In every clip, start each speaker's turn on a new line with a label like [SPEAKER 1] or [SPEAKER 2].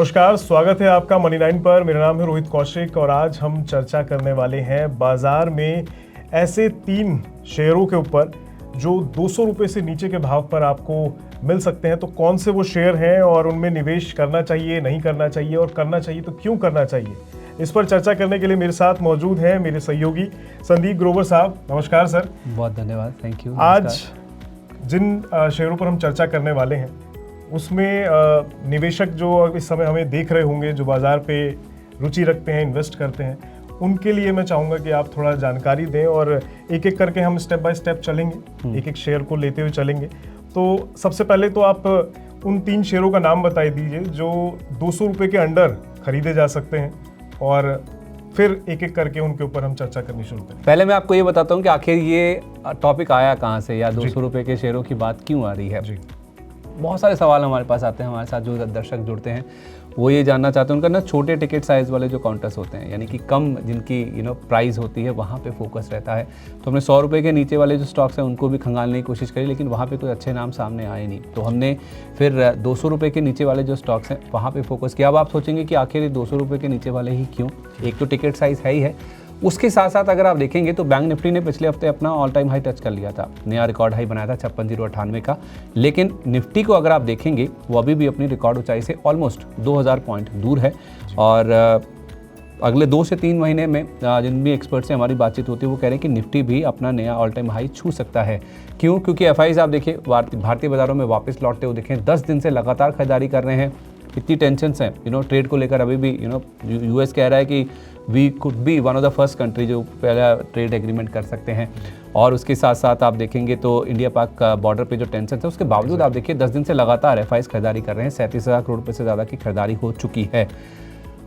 [SPEAKER 1] नमस्कार, स्वागत है आपका मनी 9 पर। मेरा नाम है रोहित कौशिक और आज हम चर्चा करने वाले हैं बाजार में ऐसे 3 शेयरों के ऊपर जो 200 रुपये से नीचे के भाव पर आपको मिल सकते हैं। तो कौन से वो शेयर हैं और उनमें निवेश करना चाहिए, नहीं करना चाहिए, और करना चाहिए तो क्यों करना चाहिए, इस पर चर्चा करने के लिए मेरे साथ मौजूद हैं मेरे सहयोगी संदीप ग्रोवर साहब। नमस्कार सर।
[SPEAKER 2] बहुत धन्यवाद, थैंक यू।
[SPEAKER 1] आज जिन शेयरों पर हम चर्चा करने वाले हैं उसमें निवेशक जो इस समय हमें देख रहे होंगे, जो बाजार पे रुचि रखते हैं, इन्वेस्ट करते हैं, उनके लिए मैं चाहूँगा कि आप थोड़ा जानकारी दें और एक एक करके हम स्टेप बाय स्टेप चलेंगे, एक एक शेयर को लेते हुए चलेंगे। तो सबसे पहले तो आप उन 3 शेयरों का नाम बता दीजिए जो 200 रुपये के अंडर खरीदे जा सकते हैं और फिर एक एक करके उनके ऊपर हम चर्चा करनी शुरू करें।
[SPEAKER 2] पहले मैं आपको ये बताता हूँ कि आखिर ये टॉपिक आया कहाँ से या 200 रुपये के शेयरों की बात क्यों आ रही है। जी। बहुत सारे सवाल हमारे पास आते हैं, हमारे साथ जो दर्शक जुड़ते हैं वो ये जानना चाहते हैं, उनका ना छोटे टिकट साइज़ वाले जो काउंटर्स होते हैं, यानी कि कम जिनकी प्राइस होती है, वहाँ पे फोकस रहता है। तो हमने 100 रुपये के नीचे वाले जो स्टॉक्स हैं उनको भी खंगालने की कोशिश करी, लेकिन वहाँ पे कोई अच्छे नाम सामने आए नहीं। तो हमने फिर 200 रुपये के नीचे वाले जो स्टॉक्स हैं वहाँ पे फोकस किया। अब आप सोचेंगे कि आखिर 200 रुपये के नीचे वाले ही क्यों? एक तो टिकट साइज़ है ही है, उसके साथ साथ अगर आप देखेंगे तो बैंक निफ्टी ने पिछले हफ्ते अपना ऑल टाइम हाई टच कर लिया था, नया रिकॉर्ड हाई बनाया था 56,098 का। लेकिन निफ्टी को अगर आप देखेंगे वो अभी भी अपनी रिकॉर्ड ऊंचाई से ऑलमोस्ट 2000 पॉइंट दूर है। और अगले 2 से 3 महीने में जिन भी एक्सपर्ट से हमारी बातचीत होती है वो कह रहे हैं कि निफ्टी भी अपना नया ऑल टाइम हाई छू सकता है। क्यों? क्योंकि एफआईज आप देखिए भारतीय बाजारों में वापस लौटते हुए देखें, 10 दिन से लगातार खरीदारी कर रहे हैं। इतनी टेंशन्स हैं ट्रेड को लेकर। अभी भी यूएस कह रहा है कि we could be one of the first country जो पहला ट्रेड एग्रीमेंट कर सकते हैं। और उसके साथ साथ आप देखेंगे तो इंडिया पाक बॉर्डर पे जो टेंशन है उसके बावजूद आप देखिए 10 दिन से लगातार एफआईज खरीदारी कर रहे हैं। 37,000 करोड़ रुपये से ज़्यादा की खरीदारी हो चुकी है।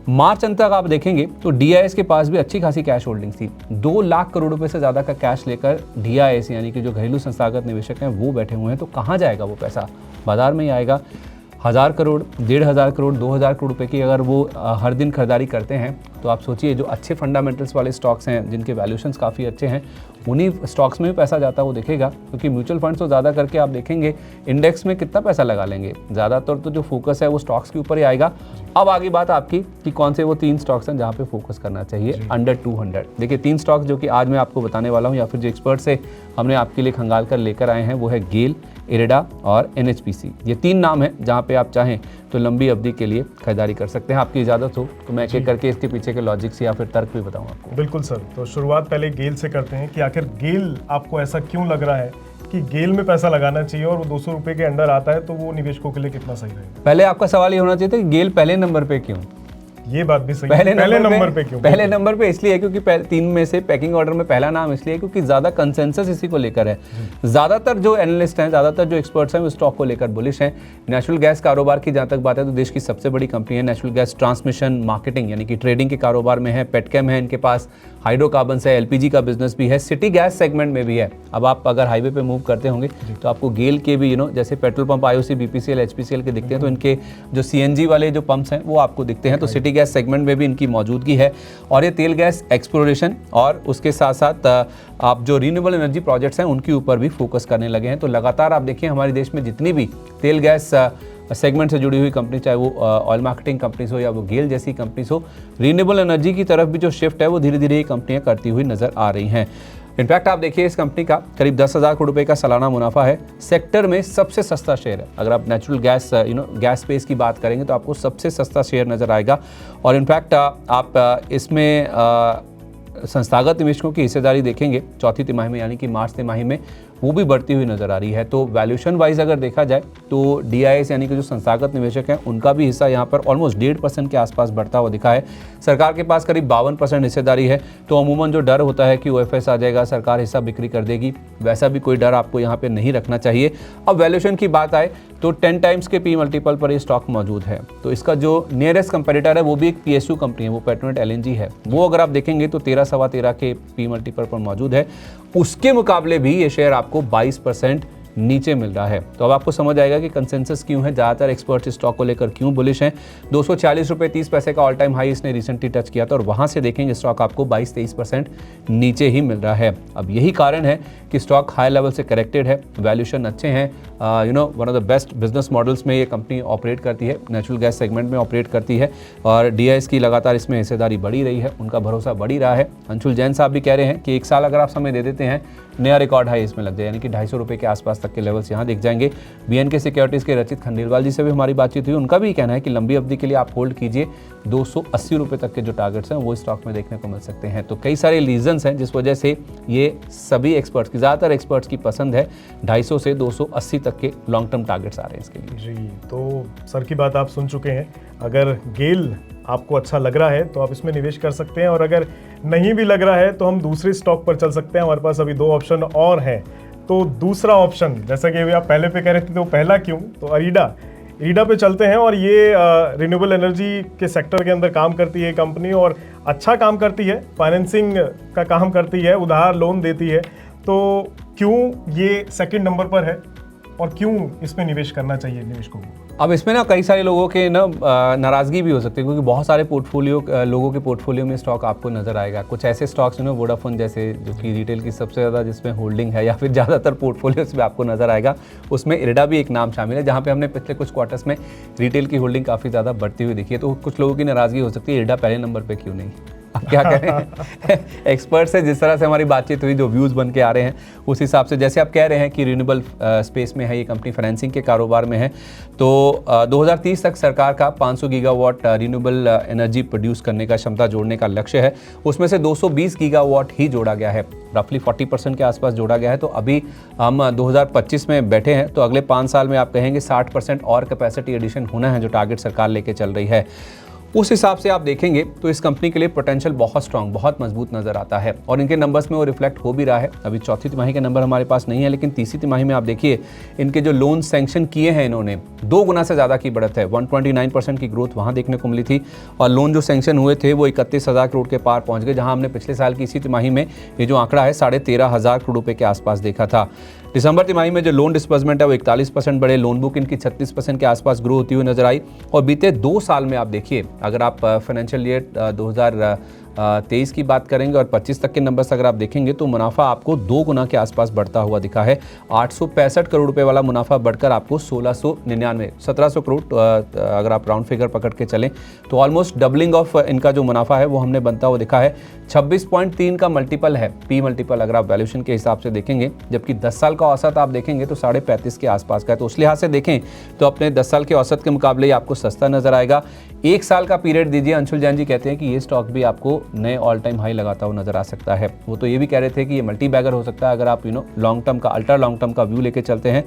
[SPEAKER 2] मार्च अंत तक आप देखेंगे तो डीआईएस के पास भी अच्छी खासी कैश होल्डिंग्स थी। 2 लाख करोड़ रुपए से ज़्यादा का कैश लेकर डीआईएस यानी कि जो घरेलू संस्थागत निवेशक हैं वो बैठे हुए हैं। तो कहाँ जाएगा वो पैसा? बाजार में ही आएगा। 1000 करोड़, 1500 करोड़, 2000 करोड़ रुपए की अगर वो हर दिन खरीदारी करते हैं तो आप सोचिए जो अच्छे फंडामेंटल्स वाले स्टॉक्स हैं जिनके वैल्यूशंस काफ़ी अच्छे हैं उन्हीं स्टॉक्स में भी पैसा जाता है वो दिखेगा। क्योंकि म्यूचुअल फंड्स तो ज़्यादा करके आप देखेंगे इंडेक्स में कितना पैसा लगा लेंगे, ज़्यादातर तो जो फोकस है वो स्टॉक्स के ऊपर ही आएगा। अब आगे बात आपकी कि कौन से वो 3 स्टॉक्स हैं जहाँ पे फोकस करना चाहिए अंडर 200। देखिए 3 स्टॉक्स जो कि आज मैं आपको बताने वाला हूँ या फिर जो एक्सपर्ट से हमने आपके लिए खंगाल कर लेकर आए हैं वो है गेल, इरेडा और एनएचपीसी। ये 3 नाम हैं जहाँ पे आप चाहें तो लंबी अवधि के लिए खरीदारी कर सकते हैं। आपकी इजाज़त हो तो मैं एक एक करके इसके पीछे के लॉजिक्स या फिर तर्क भी बताऊँ आपको।
[SPEAKER 1] बिल्कुल सर, तो शुरुआत पहले गेल से करते हैं कि आखिर गेल आपको ऐसा क्यों लग रहा है कि गेल में पैसा लगाना चाहिए और वो 200 रुपये के अंडर आता है तो वो निवेशकों के लिए कितना सही रहेगा?
[SPEAKER 2] पहले आपका सवाल ये होना चाहिए था कि गेल पहले नंबर पे क्यों?
[SPEAKER 1] ये बात भी सही है। पहले नंबर पे क्यों?
[SPEAKER 2] पहले नंबर पे इसलिए क्योंकि 3 में से पैकिंग ऑर्डर में पहला नाम इसलिए क्योंकि ज़्यादा कंसेंसस इसी को लेकर है। ज़्यादातर जो एनालिस्ट हैं, ज़्यादातर जो एक्सपर्ट्स हैं वो स्टॉक को लेकर बुलिश हैं। नेचुरल गैस कारोबार की जहाँ तक बात है तो देश की सबसे बड़ी कंपनी है। नेचुरल गैस ट्रांसमिशन, मार्केटिंग यानी कि ट्रेडिंग के कारोबार में है। पेटकेम है इनके पास, हाइड्रोकार्बन्स है, एलपीजी का बिजनेस भी है, सिटी गैस सेगमेंट में भी है। अब आप अगर हाईवे पे मूव करते होंगे तो आपको गेल के भी जैसे petrol pump IOC, BPCL, HPCL के दिखते हैं तो इनके जो सीएनजी वाले जो पंप्स हैं वो आपको दिखते हैं। तो सिटी गैस सेगमेंट में भी इनकी मौजूदगी है। और ये तेल गैस एक्सप्लोरेशन और उसके साथ साथ आप जो रिन्यूएबल एनर्जी प्रोजेक्ट्स हैं उनके ऊपर भी फोकस करने लगे हैं। तो लगातार आप देखिए हमारे देश में जितनी भी तेल गैस सेगमेंट से जुड़ी हुई कंपनी, चाहे वो ऑयल मार्केटिंग कंपनीज हो या वो गेल जैसी कंपनीज हो, रिन्यूएबल एनर्जी की तरफ भी जो शिफ्ट है वो धीरे धीरे ये कंपनियां करती हुई नजर आ रही हैं। इनफैक्ट आप देखिए इस कंपनी का करीब 10,000 करोड़ रुपए का सालाना मुनाफा है। सेक्टर में सबसे सस्ता शेयर है। अगर आप नेचुरल गैस गैस स्पेस की बात करेंगे तो आपको सबसे सस्ता शेयर नज़र आएगा। और इनफैक्ट आप इसमें संस्थागत निवेशकों की हिस्सेदारी देखेंगे चौथी तिमाही में यानी कि मार्च तिमाही में वो भी बढ़ती हुई नज़र आ रही है। तो वैल्यूएशन वाइज अगर देखा जाए तो डीआईएस यानी कि जो संस्थागत निवेशक हैं उनका भी हिस्सा यहाँ पर ऑलमोस्ट 1.5% के आसपास बढ़ता हुआ दिखा है। सरकार के पास करीब 52% हिस्सेदारी है। तो अमूमन जो डर होता है कि ओएफएस आ जाएगा, सरकार हिस्सा बिक्री कर देगी, वैसा भी कोई डर आपको यहाँ पे नहीं रखना चाहिए। अब वैल्यूएशन की बात आए तो 10 टाइम्स के पी मल्टीपल पर ये स्टॉक मौजूद है। तो इसका जो नियरेस्ट कंपेटिटर है वो भी एक पीएसयू कंपनी है, वो पेट्रोनेट एलएनजी है। वो अगर आप देखेंगे तो 13 सवा 13 के पी मल्टीपल पर मौजूद है। उसके मुकाबले भी ये शेयर आपको 22% नीचे मिल रहा है। तो अब आपको समझ आएगा कि कंसेंसस क्यों है, ज़्यादातर एक्सपर्ट्स स्टॉक को लेकर क्यों बुलिश हैं। 240 रुपये 30 पैसे का ऑल टाइम हाई इसने रिसेंटली टच किया था और वहाँ से देखेंगे स्टॉक आपको 22-23% नीचे ही मिल रहा है। अब यही कारण है कि स्टॉक हाई लेवल से करेक्टेड है, वैल्यूएशन अच्छे हैं, one of the best business models में ये कंपनी ऑपरेट करती है, नेचुरल गैस सेगमेंट में ऑपरेट करती है और DIS की लगातार इसमें हिस्सेदारी बढ़ी रही है, उनका भरोसा बढ़ी रहा है। अंशुल जैन साहब भी कह रहे हैं कि 1 साल अगर आप समय दे देते हैं नया रिकॉर्ड हाई इसमें लग जाए, यानी कि 250 रुपये के आसपास तक के लेवल्स यहाँ दिख जाएंगे। BNK सिक्योरिटीज़ के रचित खंडेलवाल जी से भी हमारी बातचीत हुई, उनका भी कहना है कि लंबी अवधि के लिए आप होल्ड कीजिए, 280 रुपये तक के जो टारगेट्स हैं वो स्टॉक में देखने को मिल सकते हैं। तो कई सारे रीजंस हैं जिस वजह से ये सभी एक्सपर्ट्स की, ज़्यादातर एक्सपर्ट्स की पसंद है। 250 से 280 तक के लॉन्ग टर्म टारगेट्स आ रहे हैं इसके लिए।
[SPEAKER 1] जी, तो सर की बात आप सुन चुके हैं। अगर गेल आपको अच्छा लग रहा है तो आप इसमें निवेश कर सकते हैं और अगर नहीं भी लग रहा है तो हम दूसरे स्टॉक पर चल सकते हैं। हमारे पास अभी 2 ऑप्शन और हैं। तो दूसरा ऑप्शन, जैसा कि अभी आप पहले पे कह रहे थे तो पहला क्यों, तो इरीडा पे चलते हैं। और ये रिन्यूएबल एनर्जी के सेक्टर के अंदर काम करती है कंपनी और अच्छा काम करती है, फाइनेंसिंग का काम करती है, उधार लोन देती है। तो क्यों ये सेकंड नंबर पर है और क्यों इसमें निवेश करना चाहिए निवेशकों को?
[SPEAKER 2] अब इसमें ना कई सारे लोगों के ना नाराज़गी भी हो सकती है, क्योंकि बहुत सारे पोर्टफोलियो लोगों के पोर्टफोलियो में स्टॉक आपको नज़र आएगा। कुछ ऐसे स्टॉक्स हैं वोडाफोन जैसे, जो कि रिटेल की सबसे ज़्यादा जिसमें होल्डिंग है, या फिर ज़्यादातर पोर्टफोलियोज में आपको नज़र आएगा। उसमें इरडा भी एक नाम शामिल है, जहाँ पे हमने पिछले कुछ क्वार्टर्स में रिटेल की होल्डिंग काफ़ी ज़्यादा बढ़ती हुई दिखी है। तो कुछ लोगों की नाराज़गी हो सकती है, इरडा पहले नंबर पर क्यों नहीं। अब क्या करें, एक्सपर्ट से जिस तरह से हमारी बातचीत हुई, जो व्यूज़ बन के आ रहे हैं उस हिसाब से, जैसे आप कह रहे हैं कि रिन्यूएबल स्पेस में है ये कंपनी, फाइनेंसिंग के कारोबार में है, तो 2030 तक सरकार का 500 गीगावाट रिन्यूएबल एनर्जी प्रोड्यूस करने का, क्षमता जोड़ने का लक्ष्य है। उसमें से 220 गीगावाट ही जोड़ा गया है, रफली 40% के आसपास जोड़ा गया है। तो अभी हम 2025 में बैठे हैं, तो अगले 5 साल में आप कहेंगे 60% और कैपेसिटी एडिशन होना है, जो टारगेट सरकार लेके चल रही है। उस हिसाब से आप देखेंगे तो इस कंपनी के लिए पोटेंशियल बहुत स्ट्रांग, बहुत मजबूत नजर आता है और इनके नंबर्स में वो रिफ्लेक्ट हो भी रहा है। अभी चौथी तिमाही के नंबर हमारे पास नहीं है, लेकिन तीसरी तिमाही में आप देखिए इनके जो लोन सैंक्शन किए हैं इन्होंने, 2 गुना से ज़्यादा की बढ़त है। 129% की ग्रोथ वहाँ देखने को मिली थी और लोन जो सैंक्शन हुए थे वो 31,000 करोड़ के पार पहुँच गए, जहाँ हमने पिछले साल की इसी तिमाही में ये जो आंकड़ा है 13,500 करोड़ रुपये के आसपास देखा था। दिसंबर तिमाही में जो लोन डिस्बर्समेंट है वो 41% बढ़े, लोन बुक इनकी 36% के आसपास ग्रो होती हुई नजर आई। और बीते 2 साल में आप देखिए, अगर आप फाइनेंशियल ईयर 2023 की बात करेंगे और 25 तक के नंबर्स अगर आप देखेंगे तो मुनाफा आपको 2 गुना के आसपास बढ़ता हुआ दिखा है। 865 करोड़ रुपए वाला मुनाफा बढ़कर आपको 1700 करोड़, अगर आप राउंड फिगर पकड़ के चलें तो ऑलमोस्ट डबलिंग ऑफ इनका जो मुनाफा है वो हमने बनता हुआ दिखा है। 26.3 का मल्टीपल है, P मल्टीपल अगर आप वैल्यूएशन के हिसाब से देखेंगे, जबकि 10 साल का औसत आप देखेंगे तो 35.5 के आसपास का है। तो उस लिहाज से देखें तो अपने 10 साल के औसत के मुकाबले आपको सस्ता नजर आएगा। 1 साल का पीरियड दीजिए, अंशुल जैन जी कहते हैं कि ये स्टॉक भी आपको नए ऑल टाइम हाई लगाता हुआ नजर आ सकता है। वो तो ये भी कह रहे थे कि ये मल्टी बैगर हो सकता है अगर आप लॉन्ग टर्म का, अल्ट्रा लॉन्ग टर्म का व्यू लेके चलते हैं।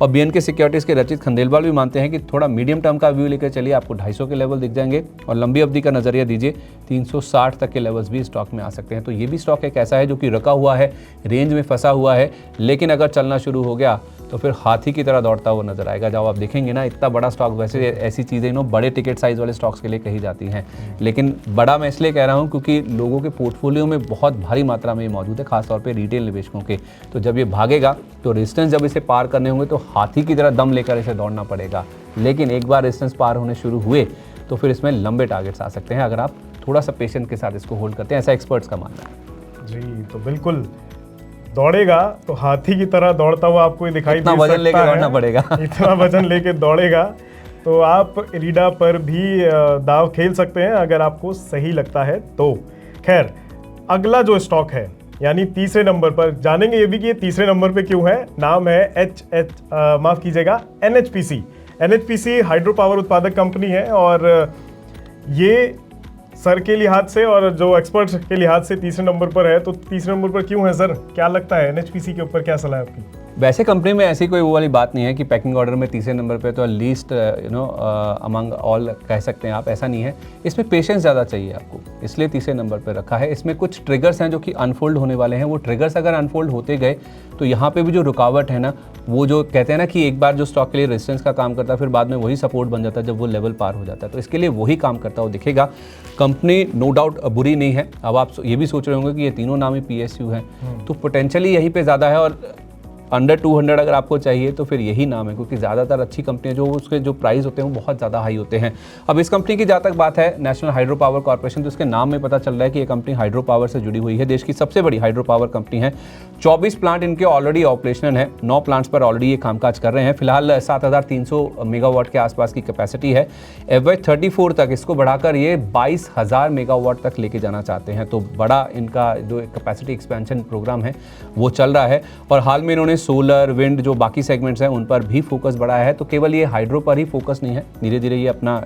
[SPEAKER 2] और BNK सिक्योरिटीज़ के रचित खंडेलवाल भी मानते हैं कि थोड़ा मीडियम टर्म का व्यू लेकर चलिए, आपको 250 के लेवल दिख जाएंगे और लंबी अवधि का नजरिया दीजिए 360 तक के लेवल्स भी स्टॉक में आ सकते हैं। तो ये भी स्टॉक एक ऐसा है जो कि रखा हुआ है, रेंज में फंसा हुआ है, लेकिन अगर चलना शुरू हो गया तो फिर हाथी की तरह दौड़ता हुआ नजर आएगा। जब आप देखेंगे ना, इतना बड़ा स्टॉक, वैसे ऐसी चीज़ें बड़े टिकट साइज वाले स्टॉक्स के लिए कही जाती हैं, लेकिन बड़ा मैं इसलिए कह रहा हूँ क्योंकि लोगों के पोर्टफोलियो में बहुत भारी मात्रा में ये मौजूद है, खासतौर पे रिटेल निवेशकों के। तो जब ये भागेगा तो रेजिस्टेंस जब इसे पार करने होंगे तो हाथी की तरह दम लेकर इसे दौड़ना पड़ेगा। लेकिन एक बार रेजिस्टेंस पार होने शुरू हुए तो फिर इसमें लंबे टारगेट्स आ सकते हैं, अगर आप थोड़ा सा पेशेंस के साथ इसको होल्ड करते हैं, ऐसा एक्सपर्ट्स का मानना है।
[SPEAKER 1] जी, तो बिल्कुल दौड़ेगा तो हाथी की तरह दौड़ता हुआ आपको दिखाई दे सकता है।
[SPEAKER 2] वजन लेके दौड़ना पड़ेगा।
[SPEAKER 1] इतना वजन लेके दौड़ेगा तो आप इरीडा पर भी दाव खेल सकते हैं अगर आपको सही लगता है तो। खैर, अगला जो स्टॉक है यानी तीसरे नंबर पर जानेंगे ये भी कि ये तीसरे नंबर पे क्यों है। नाम है NHPC हाइड्रो पावर उत्पादक कंपनी है और ये सर के लिहाज से और जो एक्सपर्ट्स के लिहाज से तीसरे नंबर पर है। तो तीसरे नंबर पर क्यों है सर, क्या लगता है NHPC के ऊपर, क्या सलाह है आपकी?
[SPEAKER 2] वैसे कंपनी में ऐसी कोई वो वाली बात नहीं है कि पैकिंग ऑर्डर में तीसरे नंबर पे तो लीस्ट अमंग ऑल कह सकते हैं आप, ऐसा नहीं है। इसमें पेशेंस ज़्यादा चाहिए आपको, इसलिए तीसरे नंबर पे रखा है। इसमें कुछ ट्रिगर्स हैं जो कि अनफोल्ड होने वाले हैं। वो ट्रिगर्स अगर अनफोल्ड होते गए तो यहाँ पे भी जो रुकावट है ना, वो जो कहते हैं ना कि एक बार जो स्टॉक के लिए रेजिस्टेंस का काम करता है फिर बाद में वही सपोर्ट बन जाता है जब वो लेवल पार हो जाता है। तो इसके लिए वही काम करता हुआ दिखेगा। कंपनी नो डाउट बुरी नहीं है। अब आप ये भी सोच रहे होंगे कि ये तीनों नाम ही PSU हैं, तो पोटेंशियली यहीं पे ज़्यादा है। और अंडर 200 अगर आपको चाहिए तो फिर यही नाम है, क्योंकि ज़्यादातर अच्छी कंपनियां जो उसके जो प्राइस होते हैं वो बहुत ज़्यादा हाई होते हैं। अब इस कंपनी की जहाँ तक बात है नेशनल हाइड्रो पावर कॉर्पोरेशन, तो इसके नाम में पता चल रहा है कि ये कंपनी हाइड्रो पावर से जुड़ी हुई है, देश की सबसे बड़ी हाइड्रो पावर कंपनी है। 24 प्लांट इनके ऑलरेडी ऑपरेशनल है, 9 प्लांट्स पर ऑलरेडी ये कामकाज कर रहे हैं। फिलहाल 7300 मेगावाट के आसपास की कैपेसिटी है। FY 34 तक इसको बढ़ाकर ये 22,000 मेगावाट तक लेके जाना चाहते हैं। तो बड़ा इनका जो कैपेसिटी एक्सपेंशन प्रोग्राम है वो चल रहा है। और हाल में इन्होंने सोलर, विंड, जो बाकी सेगमेंट्स हैं उन पर भी फोकस बढ़ाया है। तो केवल ये हाइड्रो पर ही फोकस नहीं है, धीरे धीरे ये अपना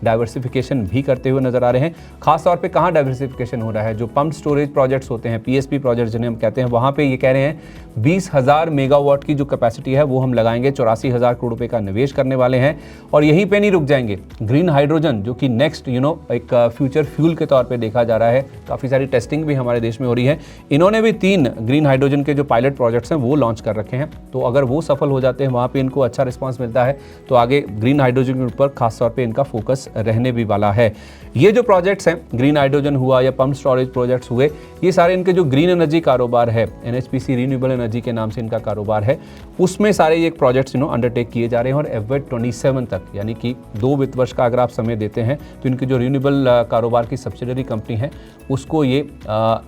[SPEAKER 2] डाइवर्सिफिकेशन भी करते हुए नजर आ रहे हैं। खास तौर पे कहाँ डाइवर्सिफिकेशन हो रहा है, जो पंप स्टोरेज प्रोजेक्ट्स होते हैं, PSP प्रोजेक्ट्स जिन्हें हम कहते हैं, वहाँ पे ये कह रहे हैं 20,000 मेगावाट की जो कैपेसिटी है वो हम लगाएंगे, 84,000 करोड़ रुपए का निवेश करने वाले हैं। और यहीं पे नहीं रुक जाएंगे, ग्रीन हाइड्रोजन जो कि नेक्स्ट एक फ्यूचर फ्यूल के तौर पर देखा जा रहा है, काफ़ी सारी टेस्टिंग भी हमारे देश में हो रही है। इन्होंने भी 3 ग्रीन हाइड्रोजन के जो पायलट प्रोजेक्ट्स हैं वो लॉन्च कर रखे हैं। तो अगर वो सफल हो जाते हैं, वहाँ पे इनको अच्छा रिस्पांस मिलता है, तो आगे ग्रीन हाइड्रोजन के ऊपर खासतौर पे इनका फोकस रहने भी वाला है। ये जो प्रोजेक्ट्स हैं, ग्रीन हाइड्रोजन हुआ या पंप स्टोरेज प्रोजेक्ट्स हुए, ये सारे इनके जो ग्रीन एनर्जी कारोबार है, NHPC रिन्यूएबल एनर्जी के नाम से इनका कारोबार है, उसमें सारे ये प्रोजेक्ट्स अंडरटेक किए जा रहे हैं। और FY 27 तक, यानी कि 2 वित्त वर्ष का अगर आप समय देते हैं, तो इनकी जो रिन्यूएबल कारोबार की सब्सिडरी कंपनी है उसको ये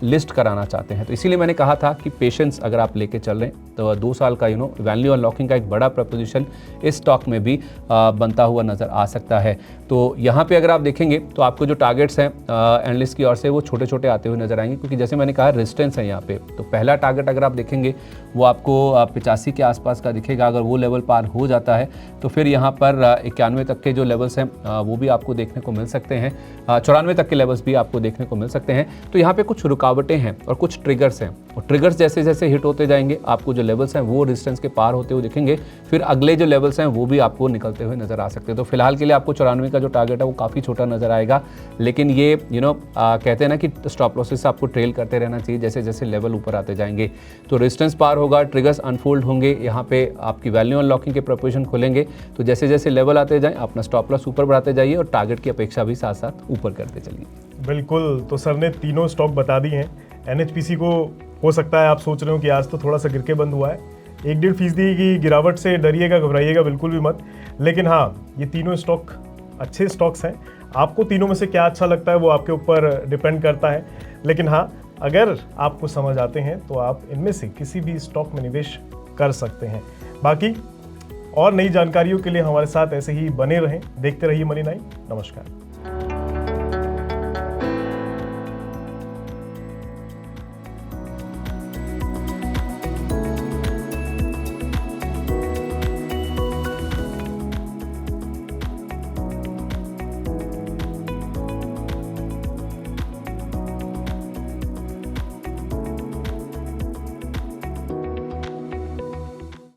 [SPEAKER 2] लिस्ट कराना चाहते हैं। तो इसीलिए मैंने कहा था कि पेशेंस अगर आप लेके चल रहे हैं तो 2 साल का वैल्यू अनलॉकिंग का एक बड़ा प्रपोजिशन इस स्टॉक में भी बनता हुआ नजर आ सकता है। तो यहाँ पे अगर आप देखेंगे तो आपको जो टारगेट्स हैं एनालिस्ट की ओर से वो छोटे छोटे आते हुए नजर आएंगे, क्योंकि जैसे मैंने कहा रेजिस्टेंस है यहाँ पे। तो पहला टारगेट अगर आप देखेंगे वो आपको 85 के आसपास का दिखेगा। अगर वो लेवल पार हो जाता है तो फिर यहाँ पर 91 तक के जो लेवल्स हैं वो भी आपको देखने को मिल सकते हैं, 94 तक के लेवल्स भी आपको देखने को मिल सकते हैं। तो यहाँ पे कुछ रुकावटें हैं और कुछ ट्रिगर्स हैं, और ट्रिगर्स जैसे जैसे हिट होते जाएंगे आपको जो लेवल्स हैं वो रेजिस्टेंस के पार होते हुए दिखेंगे, फिर अगले जो लेवल्स हैं वो भी आपको निकलते हुए नजर आ सकते हैं। तो फिलहाल के लिए आपको 94 का जो टारगेट है वो काफ़ी छोटा नजर आएगा, लेकिन ये कहते हैं ना कि स्टॉप लॉसेस आपको ट्रेल करते रहना चाहिए जैसे जैसे लेवल ऊपर आते जाएंगे। तो रेजिस्टेंस पार होगा, ट्रिगर्स अनफोल्ड होंगे, यहाँ पे आपकी वैल्यू अनलॉकिंग के प्रोपोजिशन खुलेंगे। तो जैसे जैसे लेवल आते जाएं अपना स्टॉप लॉस ऊपर बढ़ाते जाइए और टारगेट की अपेक्षा भी साथ साथ ऊपर करते चलिए।
[SPEAKER 1] बिल्कुल, तो सर ने तीनों स्टॉक बता दी हैं। NHPC को हो सकता है आप सोच रहे हो कि आज तो थोड़ा सा गिर के बंद हुआ है, 1-1.5% की गिरावट से डरिएगा, घबराइएगा बिल्कुल भी मत। लेकिन हाँ, ये तीनों स्टॉक अच्छे स्टॉक्स हैं। आपको तीनों में से क्या अच्छा लगता है वो आपके ऊपर डिपेंड करता है। लेकिन हाँ, अगर आपको समझ आते हैं तो आप इनमें से किसी भी स्टॉक में निवेश कर सकते हैं। बाकी और नई जानकारियों के लिए हमारे साथ ऐसे ही बने रहें, देखते रहिए मनी 9। नमस्कार।